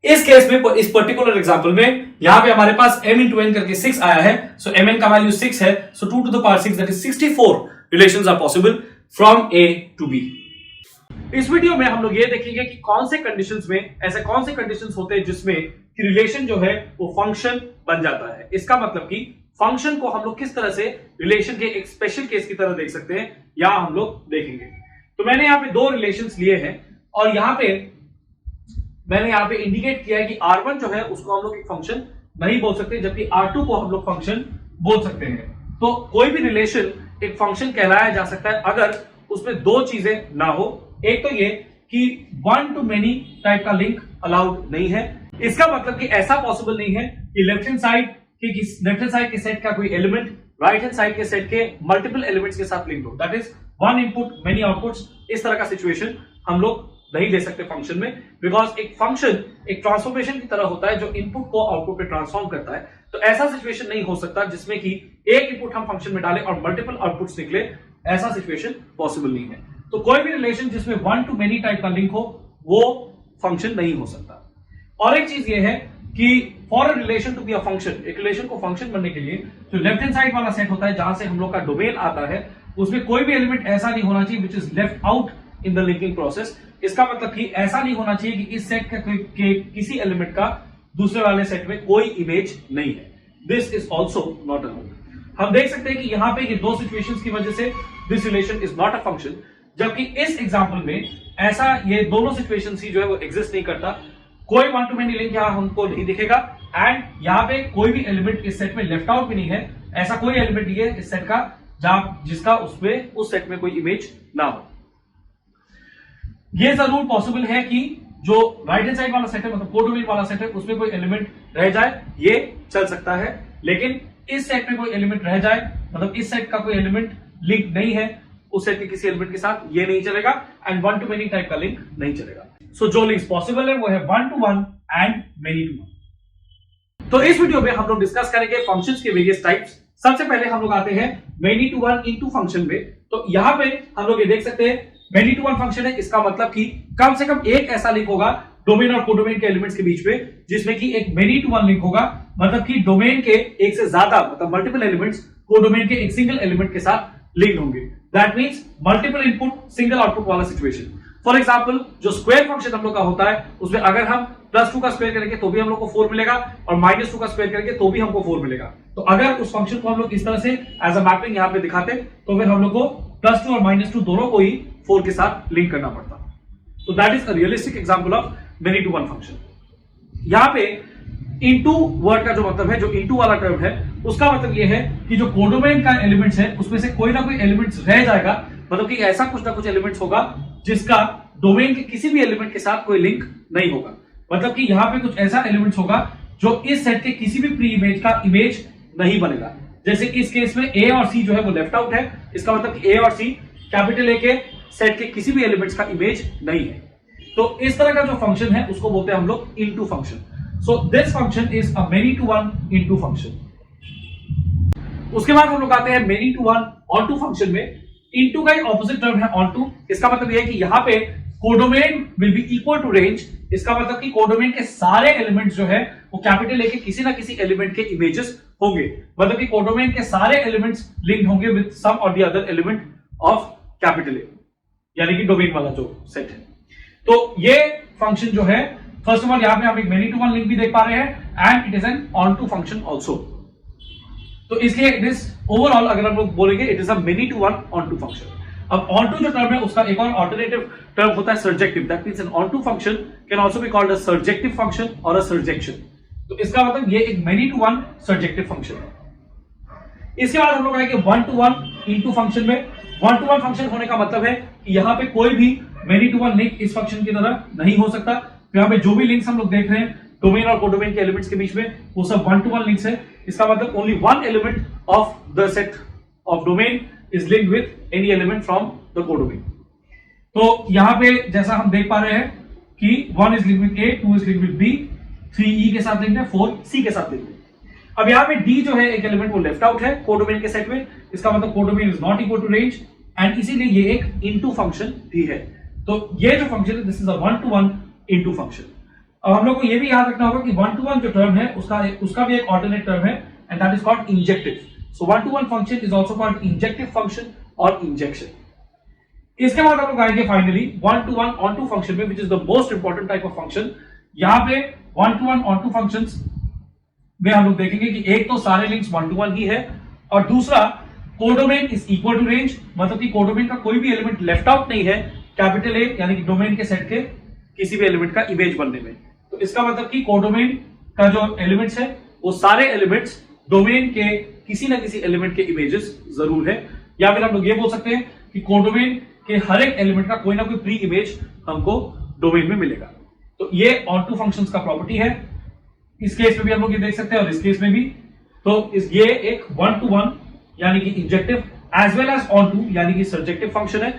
इस case में, इस particular example में यहां पे हमारे पास m into n करके 6 आया है, so mn का वैल्यू 6 है, so 2 to the power 6 that is 64 relations are possible from A to B। इस वीडियो में हम लोग ये देखेंगे कि कौन से कंडीशंस में, ऐसे कौन से कंडीशंस होते हैं जिसमें कि रिलेशन जो है वो फंक्शन बन जाता है। इसका मतलब कि फंक्शन को हम लोग किस तरह से रिलेशन के एक स्पेशल केस की तरह देख सकते हैं, यहां हम लोग देखेंगे। तो मैंने यहां पे 2 रिलेशंस लिए हैं और यहां पे मैंने यहां पे इंडिकेट किया है कि R1 जो है उसको हम लोग एक फंक्शन नहीं बोल सकते, जबकि R2 को हम लोग फंक्शन बोल सकते हैं। तो कोई भी रिलेशन एक फंक्शन कहलाया जा सकता है अगर उसमें 2 चीजें ना हो। एक तो ये कि वन टू मेनी टाइप का लिंक अलाउड नहीं है। इसका मतलब कि ऐसा पॉसिबल नहीं है कि लेफ्ट हैंड साइड के सेट का कोई एलिमेंट राइट हैंड साइड के सेट के मल्टीपल एलिमेंट्स के साथ लिंक हो, that is one input many outputs. इस तरह का सिचुएशन हम लोग नहीं ले सकते फंक्शन में, बिकॉज एक फंक्शन एक ट्रांसफॉर्मेशन की तरह होता है जो इनपुट को आउटपुट में ट्रांसफॉर्म करता है। तो ऐसा सिचुएशन नहीं हो सकता जिसमें कि एक इनपुट हम फंक्शन में डालें और मल्टीपल आउटपुट्स निकले, ऐसा सिचुएशन पॉसिबल नहीं है। तो कोई भी रिलेशन जिसमें वन टू मेनी टाइप का लिंक हो वो फंक्शन नहीं हो सकता। और एक चीज ये है कि for a relation to be a function, एक रिलेशन को फंक्शन बनने के लिए जो लेफ्ट हैंड साइड वाला सेट होता है जहां से हम लोग का डोमेन आता है, उसमें कोई भी एलिमेंट ऐसा नहीं होना चाहिए which is left out in the linking process. इसका मतलब कि ऐसा नहीं होना चाहिए कि इस सेट के किसी एलिमेंट का दूसरे वाले सेट में कोई इमेज नहीं है। This is also not allowed. हम देख सकते हैं कि यहां पे ये दो सिचुएशंस की वजह से this relation is not a function, जबकि इस एग्जांपल में ऐसा ये दोनों सिचुएशंस ही जो है वो एग्जिस्ट नहीं करता। कोई वन टू मेनी लिंक यहां हमको नहीं दिखेगा एंड यहां पे कोई भी एलिमेंट इस सेट में लेफ्ट आउट भी नहीं है। ऐसा कोई एलिमेंट नहीं है इस सेट का जिसका उसमें उस सेट में कोई इमेज ना हो। यह जरूर पॉसिबल है कि जो राइट हैंड साइड वाला सेट है, मतलब कोडोमेन वाला सेट है, उसमें कोई एलिमेंट रह जाए, ये चल सकता है। लेकिन इस सेट में कोई एलिमेंट रह जाए, मतलब इस सेट का कोई एलिमेंट लिंक नहीं है उस सेट के किसी एलिमेंट के साथ, ये नहीं चलेगा। And one to many type का लिंक नहीं चलेगा। सो जो लिंक्स पॉसिबल है वो है one to one and many to one. तो इस वीडियो में हम लोग डिस्कस करेंगे फंक्शंस के वेरियस टाइप्स। सबसे पहले हम लोग आते हैं many to one into function में। तो यहां पे हम लोग ये देख सकते हैं मेनी टू वन फंक्शन है। इसका मतलब कि कम से कम एक ऐसा लिंक होगा डोमेन और कोडोमेन के एलिमेंट्स के बीच में जिसमें कि एक मेनी टू वन लिंक होगा, मतलब कि डोमेन के एक से ज्यादा मतलब मल्टीपल एलिमेंट्स कोडोमेन के एक सिंगल एलिमेंट के साथ लिंक होंगे। That means multiple input single output वाला सिचुएशन। फॉर एग्जांपल जो स्क्वायर फंक्शन हम लोग का होता है उसमें अगर हम +2 का स्क्वायर करेंगे तो भी हम लोग को 4 मिलेगा और -2 का स्क्वायर करेंगे तो भी हमको 4 मिलेगा। तो अगर उस फंक्शन को हम लोग इस तरह से एज अ मैपिंग यहां पे दिखाते तो फिर हम लोग को +2 और -2 दोनों को ही 4 के साथ लिंक करना पड़ता। तो that is a realistic example of many to one function. यहां पे इनटू वर्ड का जो मतलब है, जो इनटू वाला टर्म है, उसका मतलब यह है कि जो कोडोमेन का एलिमेंट्स है उसमें से कोई ना कोई एलिमेंट्स रह जाएगा, मतलब कि ऐसा कुछ ना कुछ एलिमेंट्स होगा जिसका डोमेन के किसी भी एलिमेंट के साथ कोई लिंक नहीं होगा। मतलब कि यहां पे कुछ ऐसा एलिमेंट्स होगा जो इस सेट के किसी भी प्री इमेज का इमेज नहीं बनेगा। जैसे कि इस केस में ए और सी जो है वो लेफ्ट आउट है। इसका मतलब कि ए और सी कैपिटल ए के सेट के किसी भी एलिमेंट्स का इमेज नहीं है। तो इस तरह का जो फंक्शन है उसको बोलते हैं हम लोग into function. So this function is a many to one into function. उसके बाद हम लोग आते हैं many to one onto function में। इनटू का ऑपोजिट टर्म है ऑन टू। इसका मतलब यह है कि यहां पे codomain will be equal to range. इसका मतलब कि कोडोमेन के सारे एलिमेंट्स जो है वो कैपिटल ए के किसी ना किसी एलिमेंट के इमेजेस होंगे, मतलब कि कोडोमेन के सारे एलिमेंट्स लिंक्ड होंगे विद सम और the other element of capital A, यानी कि डोमेन वाला जो सेट है। तो ये फंक्शन जो है, फर्स्ट ऑफ ऑल यहां पे हम एक मेनी टू वन लिंक भी देख पा रहे हैं and it is an onto function also. तो इसलिए इट इज ओवरऑल अगर हम लोग बोलेंगे it is a many to one onto function. अब ऑन टू जो टर्म है उसका एक और ऑल्टरनेटिव टर्म होता है surjective. That means an onto function can also be called a surjective function और अ सर्जेक्शन। तो इसका मतलब ये एक many to one surjective function है। इसके बाद हम लोग आएंगे one to one into function में। वन टू वन फंक्शन होने का मतलब है कि यहां पे कोई भी मेनी टू वन लिंक इस फंक्शन की तरह नहीं हो सकता। तो यहां पे जो भी लिंक्स हम लोग देख रहे हैं डोमेन और कोडोमेन के एलिमेंट्स के बीच में वो सब वन टू वन लिंक्स है। इसका मतलब only one element of the set of domain is linked with any element from the codomain. तो यहां पे जैसा हम देख पा रहे हैं कि 1 is linked with A, 2 is linked with B, 3 E के साथ लिंक्ड है, 4 C के साथ लिंक्ड है। अब यहां पे D जो है एक एलिमेंट वो लेफ्ट आउट है कोडोमेन के सेट में। इसका मतलब codomain is not equal to range and इसीलिए ये एक इनटू फंक्शन भी है। तो ये जो फंक्शन है this is a one to one into function. अब हम लोग को ये भी याद रखना होगा कि वन टू वन जो टर्म है उसका भी एक ऑल्टरनेट टर्म है and that is called injective. So one to one function is also called injective function और इंजेक्शन। इसके बाद हम लोग आएंगे finally one to one onto function में, which is the most important type of function. यहां पे one to one onto functions में हम लोग देखेंगे कि एक तो सारे लिंक्स वन टू वन ही है और दूसरा codomain is equal to range, मतलब कि कोडोमेन का कोई भी एलिमेंट लेफ्ट आउट नहीं है कैपिटल ए यानी कि डोमेन के सेट के किसी भी एलिमेंट का इमेज बनने में। तो इसका मतलब कि कोडोमेन का जो एलिमेंट्स है वो सारे एलिमेंट्स डोमेन के किसी ना किसी एलिमेंट के इमेजेस जरूर है। या फिर हम लोग ये बोल सकते हैं कि कोडोमेन कि हर एक एलिमेंट का कोई ना कोई प्री इमेज हमको डोमेन में मिलेगा। तो ये ऑन टू फंक्शंस का प्रॉपर्टी है। इस केस में भी हम लोग ये देख सकते हैं और इस केस में भी। तो ये एक 1 to 1 यानी कि injective as well as onto यानी कि सब्जेक्टिव फंक्शन है।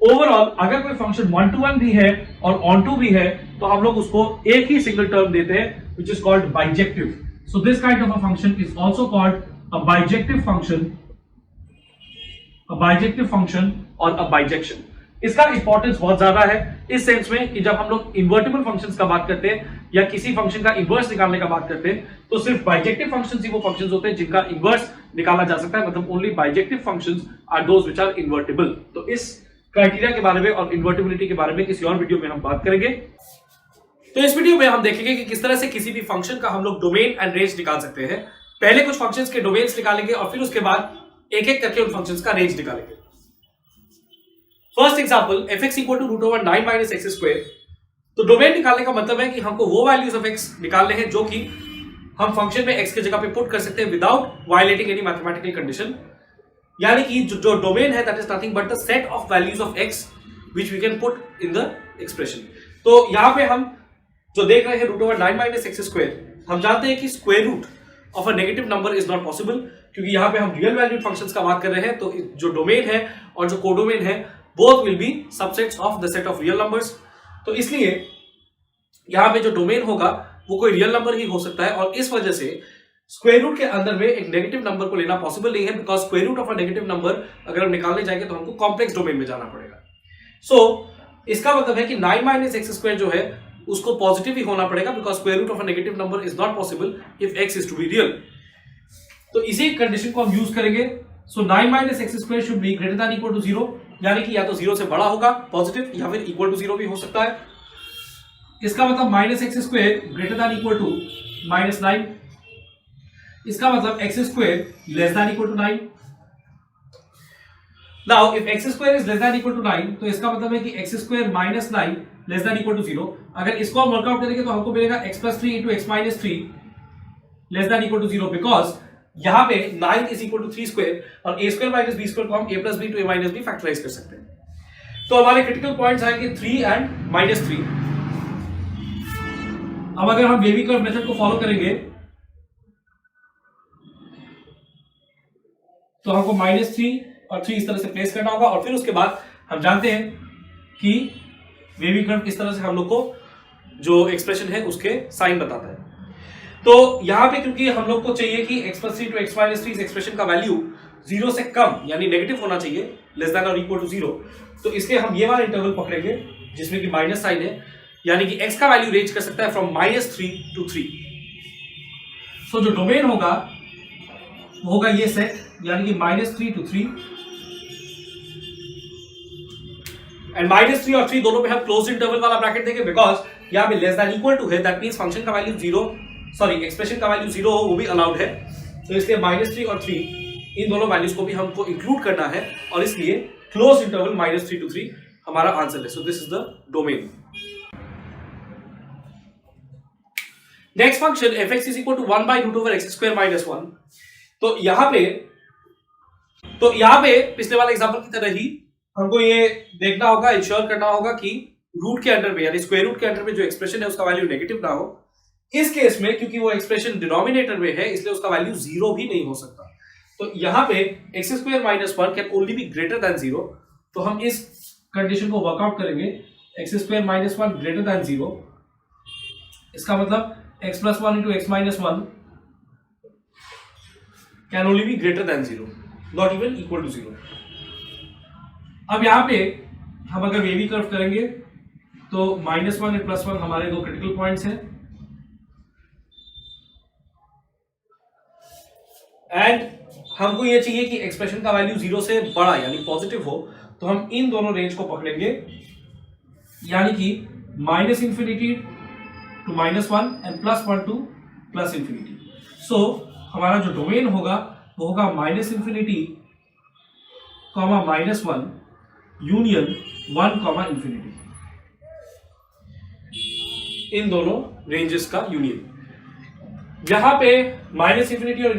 ओवरऑल अगर कोई फंक्शन 1 to 1 भी है और ऑन टू भी है तो हम लोग उसको एक ही सिंगल टर्म देते हैं which is called bijective. So this kind of a function is also called a bijective function और अ बाइजेक्शन। इसका इंपॉर्टेंस बहुत ज्यादा है इस सेंस में कि जब हम लोग इन्वर्टिबल फंक्शंस का बात करते हैं या किसी फंक्शन का इन्वर्स निकालने का बात करते हैं तो सिर्फ बाइजेक्टिव फंक्शंस ही वो फंक्शंस होते हैं जिनका इन्वर्स निकाला जा सकता है, मतलब only bijective functions are those which are invertible. तो इस क्राइटेरिया के बारे में और इन्वर्टिबिलिटी के बारे में किसी और वीडियो में हम बात करेंगे। तो इस वीडियो में हम देखेंगे कि किस तरह से किसी भी फंक्शन का हम लोग डोमेन एंड रेंज निकाल सकते हैं। पहले कुछ फंक्शंस के डोमेन्स निकालेंगे और फिर उसके बाद एक एक करके उन फंक्शंस का रेंज निकालेंगे। First example fx equal to √9 minus x square. तो डोमेन निकालने का मतलब है कि हमको वो वैल्यूज ऑफ x निकालने हैं जो कि हम फंक्शन में x की जगह पे पुट कर सकते हैं without violating any mathematical condition. यानी कि जो डोमेन है that is nothing but the set of values of x which we can put in the expression. तो यहां पे हम जो देख रहे हैं √9 माइनस एक्स स्क्वायर, हम जानते हैं कि square root of a negative number is not possible क्योंकि यहां पे हम रियल वैल्यूड फंक्शंस का बात कर रहे हैं। तो जो डोमेन है और जो कोडोमेन है both will be subsets of the set of real numbers। तो इसलिए यहां पे जो डोमेन होगा वो कोई रियल नंबर ही हो सकता है और इस वजह से स्क्वायर रूट के अंदर में एक नेगेटिव नंबर को लेना पॉसिबल नहीं है because square root of a negative number अगर हम निकालने जाएंगे तो हमको कॉम्प्लेक्स डोमेन में जाना पड़ेगा। सो इसका मतलब है कि 9 माइनस एक्स स्क्वायर जो है उसको पॉजिटिव ही होना पड़ेगा because square root of a negative number is not possible if x is to be real. तो इसी कंडीशन को हम यूज करेंगे। So 9 minus x square should be greater than equal to 0 यानी कि या तो 0 से बड़ा होगा पॉजिटिव या फिर इक्वल टू 0 भी हो सकता है। इसका मतलब minus x square greater than equal to -9। इसका मतलब x square less than equal to 9। Now if x square is less than equal to 9 तो इसका मतलब है कि x square minus 9 less than equal to 0। अगर इसको हम वर्कआउट करेंगे तो हमको मिलेगा x plus 3 into x minus 3 less than equal to 0 because यहां पे 9 इज इक्वल टू 3 स्क्वायर और a square minus b square को हम a plus b to a minus b factorise कर सकते हैं। तो हमारे क्रिटिकल पॉइंट्स आएंगे 3 एंड -3। अब अगर हम बेबी कर्व मेथड को फॉलो करेंगे तो हमको -3 और 3 इस तरह से प्लेस करना होगा और फिर उसके बाद हम जानते हैं कि बेबी कर्व इस तरह से हम लोग को जो एक्सप्रेशन है उसके साइन बताता है। तो यहां पे क्योंकि हम लोग को चाहिए कि x plus 3 to x minus 3 इस एक्सप्रेशन का वैल्यू 0 से कम यानी नेगेटिव होना चाहिए लेस देन और इक्वल टू 0। तो इसके हम ये वाला इंटरवल पकड़ेंगे जिसमें कि माइनस साइन है यानी कि x का वैल्यू रेंज कर सकता है फ्रॉम -3 to 3। सो जो डोमेन होगा वो होगा ये सेट यानी कि -3 to 3 एंड -3 और 3 दोनों पे हम क्लोज्ड इंटरवल वाला ब्रैकेट देंगे बिकॉज यहां पे लेस देन इक्वल टू है दैट मींस फंक्शन का वैल्यू 0 सॉरी एक्सप्रेशन का वैल्यू 0 हो वो भी अलाउड है। तो इसलिए -3 और 3 इन दोनों वैल्यूज को भी हमको इंक्लूड करना है और इसलिए क्लोज इंटरवल -3 to 3 हमारा आंसर है। So this is the domain. Next function fx is equal to 1 by root over x square minus 1। तो यहां पे पिछले वाले एग्जांपल की तरह ही हमको ये देखना होगा, इंश्योर करना होगा कि रूट के अंडर में यानी स्क्वायर रूट के अंडर में जो एक्सप्रेशन है उसका वैल्यू नेगेटिव ना हो। इस केस में क्योंकि वो एक्सप्रेशन डिनोमिनेटर में है इसलिए उसका वैल्यू 0 भी नहीं हो सकता। तो यहां पे x square minus 1 can only be greater than 0। तो हम इस कंडीशन को वर्कआउट करेंगे x square minus 1 greater than 0। इसका मतलब x plus 1 into x minus 1 can only be greater than 0 not even equal to 0। अब यहां पे हम अगर वेवी कर्व करेंगे तो -1 और +1 हमारे दो क्रिटिकल पॉइंट्स हैं एंड हमको ये चाहिए कि एक्सप्रेशन का वैल्यू 0 से बड़ा यानी पॉजिटिव हो। तो हम इन दोनों रेंज को पकड़ेंगे यानी कि -∞ to -1 एंड +1 to +∞। सो हमारा जो डोमेन होगा वो होगा -∞, -1 यूनियन 1, ∞। इन दोनों रेंजेस का यूनियन। यहां पे -∞ और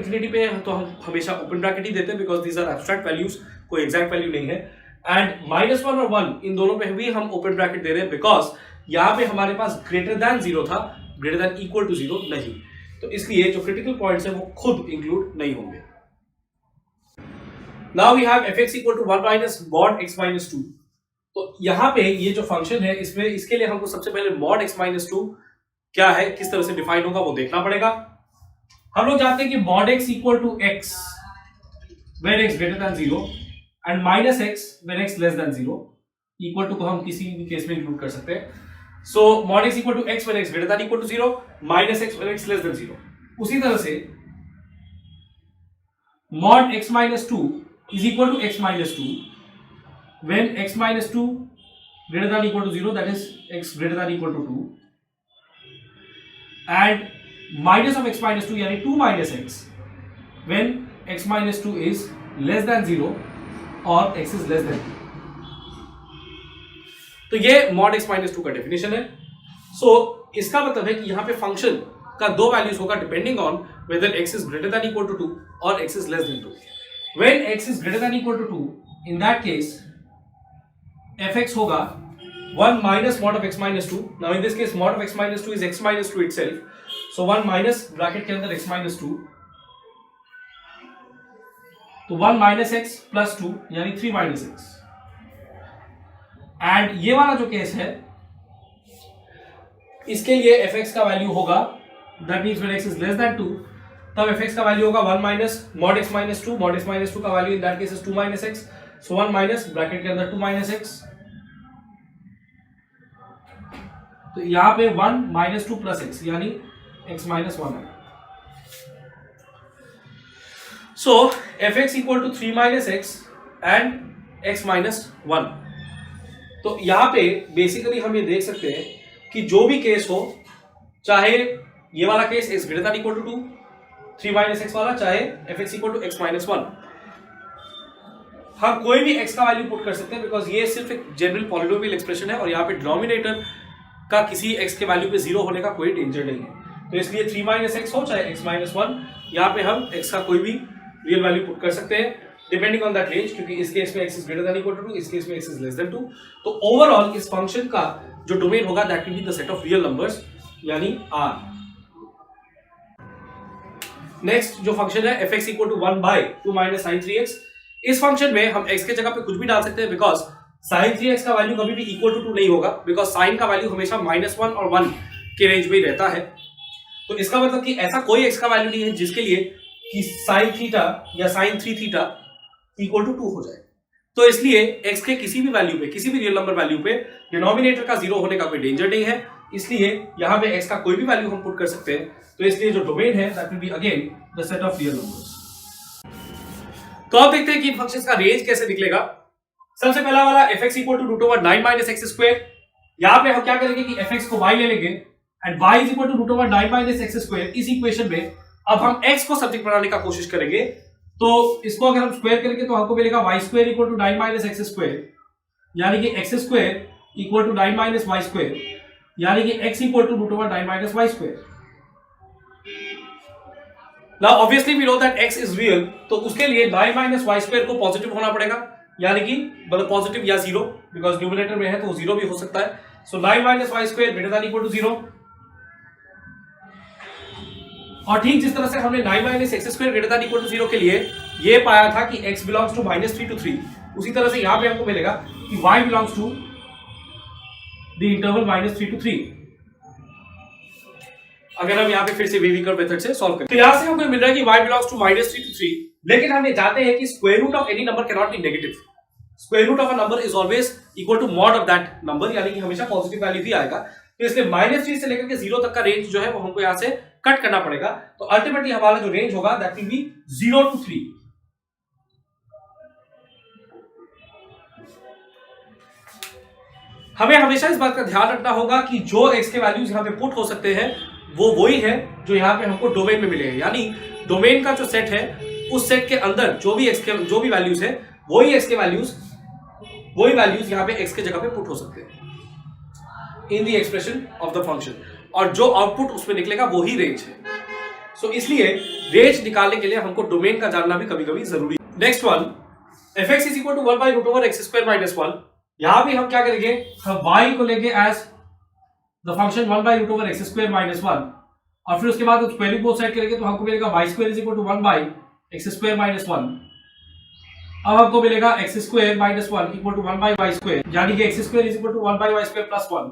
∞ पे तो हम हमेशा ओपन ब्रैकेट ही देते हैं because these are abstract values, कोई एग्जैक्ट वैल्यू नहीं है। एंड -1 और 1 इन दोनों पे भी हम ओपन ब्रैकेट दे रहे हैं बिकॉज यहां पे हमारे पास ग्रेटर देन 0 था, ग्रेटर देन इक्वल टू 0 नहीं, तो इसलिए जो क्रिटिकल पॉइंट्स है वो खुद इंक्लूड नहीं होंगे। Now we have fx equal to 1 minus mod x minus 2। तो यहां पे ये जो फंक्शन है इसमें इसके लिए हमको सबसे पहले मॉड x माइनस 2 क्या है, किस तरह से डिफाइन होगा वो देखना पड़ेगा। हम लोग जानते हैं कि mod x equal to x when x greater than 0 and minus x when x less than 0, equal to को हम किसी भी केस में इंक्लूड कर सकते हैं। So mod x equal to x when x greater than equal to 0, minus x when x less than 0। उसी तरह से mod x minus 2 is equal to x minus 2 when x minus 2 greater than equal to 0, that is x greater than equal to 2, and minus of x minus 2 यानी 2 minus x when x minus 2 is less than 0 और x is less than 2। तो ये mod x minus 2 का definition है। सो इसका मतलब है कि यहां पे फंक्शन का दो वैल्यूज होगा depending on whether x is greater than equal to 2 और x is less than 2। when x is greater than equal to 2, in that case fx होगा 1 minus mod of x minus 2। now in this case mod of x minus 2 is x minus 2 itself, so 1 minus bracket के अंदर x minus 2, तो 1 minus x plus 2 यानी 3 minus x। And ये वाला जो case है इसके लिए fx का वैल्यू होगा that means when x is less than 2, तब fx का वैल्यू होगा 1 minus mod x minus 2, mod x minus 2 का value in that case is 2 minus x, so 1 minus bracket के अंदर 2 minus x, तो यहां पे 1 minus 2 plus x यानी x minus 1 है। so fx equal to 3 minus x and x minus 1। तो यहां पे बेसिकली हम ये देख सकते हैं कि जो भी केस हो, चाहे ये वाला case x greater than equal to 2, 3 minus x वाला, चाहे fx equal to x minus 1, हम कोई भी x का वैल्यू पुट कर सकते हैं बिकॉज ये सिर्फ एक जनरल पॉलिनोमियल एक्सप्रेशन है और यहाँ पे डिनोमिनेटर का किसी x के वैल्यू पे 0 होने का कोई डेंजर नहीं है। तो इसलिए 3 minus x हो चाहे x minus 1, यहाँ पे हम x का कोई भी रियल वैल्यू पुट कर सकते हैं डिपेंडिंग ऑन दैट रेंज, क्योंकि इस केस में x is greater than equal to 2, इस केस में x इज लेस देन 2। तो ओवरऑल इस फंक्शन का जो डोमेन होगा that will be the set of real numbers यानी R। नेक्स्ट जो फंक्शन है fx equal to 1 by 2 minus sin 3x, इस फंक्शन में हम x के जगह पे कुछ भी डाल सकते हैं बिकॉज sin 3x का वैल्यू कभी भी इक्वल टू 2 नहीं होगा बिकॉज sin का वैल्यू हमेशा -1 और 1 के रेंज में ही रहता है। तो इसका मतलब कि ऐसा कोई x का वैल्यू नहीं है जिसके लिए कि sin थीटा या sin 3 थीटा इक्वल टू 2 हो जाए। तो इसलिए x के किसी भी वैल्यू पे, किसी भी रियल नंबर वैल्यू पे डिनोमिनेटर का 0 होने का कोई डेंजर नहीं है, इसलिए यहां पे x का कोई भी वैल्यू हम पुट कर सकते हैं। तो इसलिए जो डोमेन है that will be again the set of real numbers. तो अब देखते हैं कि फंक्शंस का रेंज कैसे निकलेगा। सबसे पहला वाला fx equal to √9 minus x square, यहां पे हम क्या करेंगे कि fx को y ले लेंगे and y is equal to √9 minus x square. इस इक्वेशन में अब हम x को सब्जेक्ट बनाने का कोशिश करेंगे, तो इसको अगर हम स्क्वायर करेंगे तो हमको मिलेगा y square equal to 9 minus x square, यानी कि x square equal to 9 minus y square, यानी कि x equal to √9 minus y square. Now obviously we know that x is real, तो उसके लिए 9 माइनस y स्क्वायर को positive होना पड़ेगा, यानी कि मतलब पॉजिटिव या 0, बिकॉज न्यूमरेटर में है तो 0 भी हो सकता है। So 9 minus y square greater than equal to 0। और ठीक जिस तरह से हमने 9 minus x square greater than equal to 0 के लिए ये पाया था कि x बिलोंग्स टू -3 to 3, उसी तरह से यहां पे हमको मिलेगा कि y belongs to the interval -3 to 3। अगर हम यहाँ पे फिर से वेविकर मेथड से सॉल्व करें तो यहां से हमको मिल रहा है कि y बिलोंग्स टू -3 to 3, लेकिन हम ये जानते हैं कि square root of any number can not be negative. Square root of a number is always equal to mod of that number, यानी कि हमेशा पॉजिटिव वैल्यू ही आएगा। तो इसलिए -3 से लेकर के 0 तक का रेंज जो है वो हमको यहां से कट करना पड़ेगा। तो अल्टीमेटली हमारा जो रेंज होगा दैट विल बी 0 to 3। हमें हमेशा इस बात का ध्यान रखना होगा कि जो x के वैल्यूज यहां पे पुट हो सकते हैं वो वही है जो यहां पे हमको डोमेन में मिले हैं, यानी डोमेन का जो सेट है उस सेट के अंदर जो भी वैल्यूज है वही x के वैल्यूज यहां पे x के जगह पे पुट हो सकते हैं इन the expression of the function, और जो आउटपुट उसमें निकलेगा वो ही रेंज है। सो इसलिए रेंज निकालने के लिए हमको डोमेन का जानना भी कभी कभी जरूरी है। Next one, fx is equal to 1 by root over x square minus 1। यहां भी हम क्या करेंगे, हम y को लेंगे as the function 1 by root over x square minus 1 और फिर उसके बाद स्क्वायरिंग बोथ साइड करेंगे तो हमको मिलेगा y square is equal to 1 by x square minus 1। अब हमको मिलेगा x square minus 1 equal to 1 by y square, यानी कि x square is equal to 1 by y square plus 1,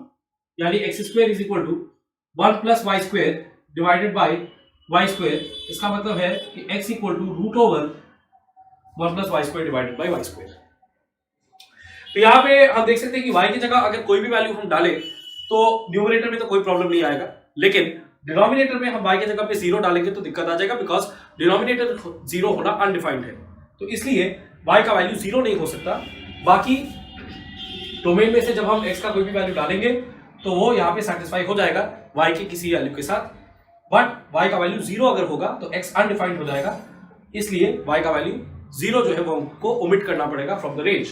यानी x square is equal to 1 plus y square divided by y square. इसका मतलब है कि x equal to root over 1 plus y square divided by y square. तो यहाँ पे हम देख सकते हैं कि y की जगह अगर कोई भी वैल्यू हम डालें तो न्यूमरेटर में तो कोई प्रॉब्लम नहीं आएगा, लेकिन डिनोमिनेटर में हम y की जगह पे 0 डालेंगे तो दिक्कत आ जाएगा, बिकॉज डिनोमिनेटर 0 होना अनडिफाइंड है। तो इसलिए y का वैल्यू 0 नहीं हो सकता। बाकी डोमेन में से जब हम x का कोई भी वैल्यू डालेंगे तो वो यहाँ पे सेटिस्फाई हो जाएगा y की किसी वैल्यू के साथ, बट y का वैल्यू 0 अगर होगा तो x अनडिफाइंड हो जाएगा, इसलिए y का वैल्यू 0 जो है वो हमको ओमिट करना पड़ेगा फ्रॉम द रेंज।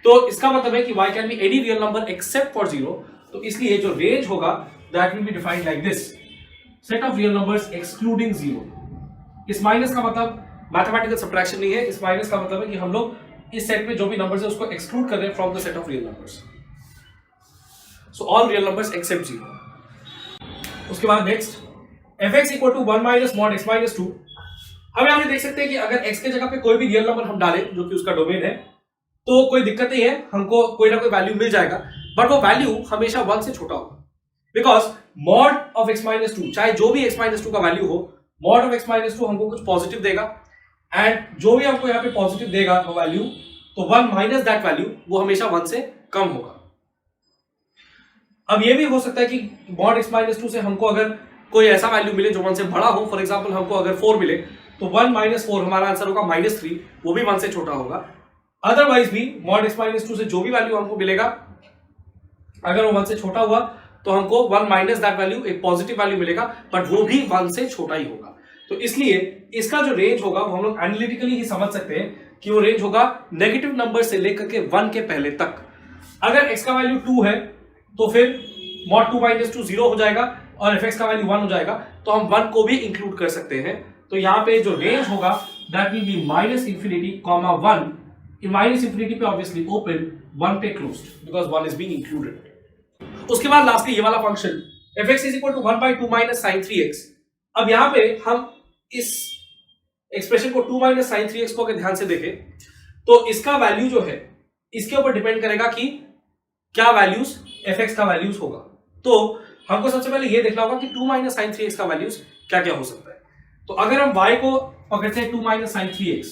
तो इसका मतलब है कि y can be any real number except for 0, तो इसलिए जो रेंज होगा that will be defined like this, set of real numbers excluding 0। इस माइनस का मतलब मैथमेटिकल सब्ट्रैक्शन नहीं है, इस माइनस का मतलब है कि हम लोग इस सेट में जो भी नंबर्स है उसको एक्सक्लूड कर रहे हैं from the set of real numbers, so all real numbers except 0। उसके बाद next fx equal to 1 minus mod x minus 2। हम यहाँ पे देख सकते हैं कि अगर x के जगह पे कोई भी रियल नंबर हम डालें जो कि उसका डोमेन है तो कोई दिक्कत नहीं है, हमको कोई ना कोई वैल्यू मिल जाएगा, बट वो वैल्यू हमेशा 1 से छोटा होगा, because mod of x minus 2, चाहे जो भी x माइनस 2 का वैल्यू हो, मॉड ऑफ x माइनस 2 हमको कुछ पॉजिटिव देगा, एंड जो भी हमको यहाँ पे पॉजिटिव देगा वो वैल्यू, तो 1 माइनस दैट वैल्यू वो हमेशा 1 से कम होगा। अब ये भी हो सकता है कि मॉड x माइनस 2 से हमको अगर कोई ऐसा वैल्यू मिले जो 1 से बड़ा हो, फॉर एग्जाम्पल हमको अगर 4 मिले तो 1 माइनस 4 हमारा आंसर होगा -3, वो भी 1 से छोटा होगा। अदरवाइज भी मॉड x माइनस 2 से जो भी वैल्यू हमको मिलेगा अगर वो 1 से छोटा हुआ तो हमको 1 माइनस दैट वैल्यू एक पॉजिटिव वैल्यू मिलेगा, बट वो भी 1 से छोटा ही होगा। तो इसलिए इसका जो रेंज होगा वो हम लोग एनालिटिकली ही समझ सकते हैं कि वो रेंज होगा नेगेटिव नंबर से लेकर के 1 के पहले तक। अगर x का वैल्यू 2 है तो फिर मॉड 2 माइनस 2 0 हो जाएगा और fx का वैल्यू 1 हो जाएगा, तो हम 1 को भी इंक्लूड कर सकते हैं। तो यहाँ पे जो रेंज होगा दैट विल बी -∞, -1। -∞ पे ऑब्वियसली ओपन, 1 पे closed, because 1 is being included. उसके बाद लास्टली ये वाला function fx is equal to 1 by 2 minus sine 3x। अब यहाँ पे हम इस एक्सप्रेशन को 2 माइनस साइन 3x को अगर ध्यान से देखें तो इसका वैल्यू जो है इसके ऊपर डिपेंड करेगा कि क्या वैल्यूज fx का वैल्यूज होगा। तो हमको सबसे पहले ये देखना होगा कि 2 माइनस साइन 3x का वैल्यूज क्या क्या हो सकता है। तो अगर हम y को पकड़ते हैं 2 माइनस साइन 3x,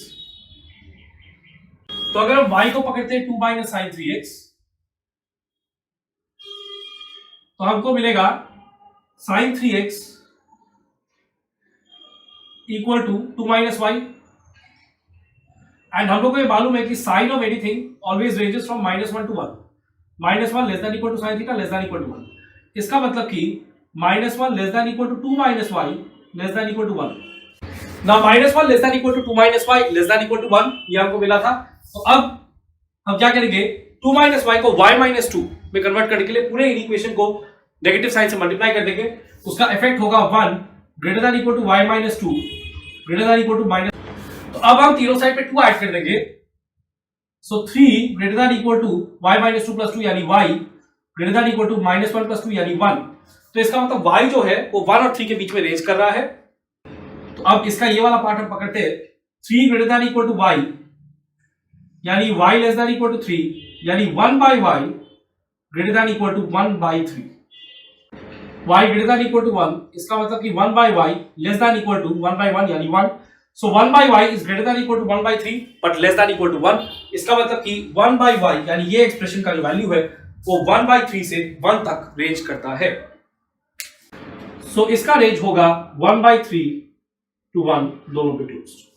तो अगर हम y को पकड़ते हैं 2 माइनस साइन 3x तो हमको मिलेगा sine 3x equal to 2 minus y, and हम लोग को ये मालूम है कि sine of anything always ranges from -1 to 1, -1 less than equal to sine theta less than equal to 1। इसका मतलब कि -1 less than equal to 2 minus y less than equal to 1। Now -1 less than equal to 2 minus y less than equal to 1 ये हमको मिला था। तो अब हम क्या करेंगे, 2 माइनस वाई को y माइनस 2 में कन्वर्ट करने के लिए पूरे इक्वेशन को नेगेटिव साइन से मल्टीप्लाई कर देंगे, उसका इफेक्ट होगा 1 greater than equal to y minus 2 greater than equal to minus. तो अब हम तीनों साइड पे 2 ऐड कर देंगे, so 3 greater than equal to y minus 2 plus 2 यानी y greater than equal to -1 plus 2 यानी 1। तो इसका मतलब y जो है वो 1 और 3 के बीच में रेंज कर रहा है। तो अब इसका ये वाला पार्ट हम पकड़ते हैं, 3 greater than equal to y यानी y less than equal to 3 यानी 1 by y greater than equal to 1 by 3। y greater than equal to 1 इसका मतलब कि 1 by y less than equal to 1 by 1 यानी 1। So 1 by y is greater than equal to 1 by 3 but less than equal to 1। इसका मतलब कि 1 by y यानी ये expression का जो वैल्यू है वो 1 बाई 3 से 1 तक रेंज करता है। सो इसका रेंज होगा 1 बाई 3 टू 1 दोनों पे क्लोज्ड।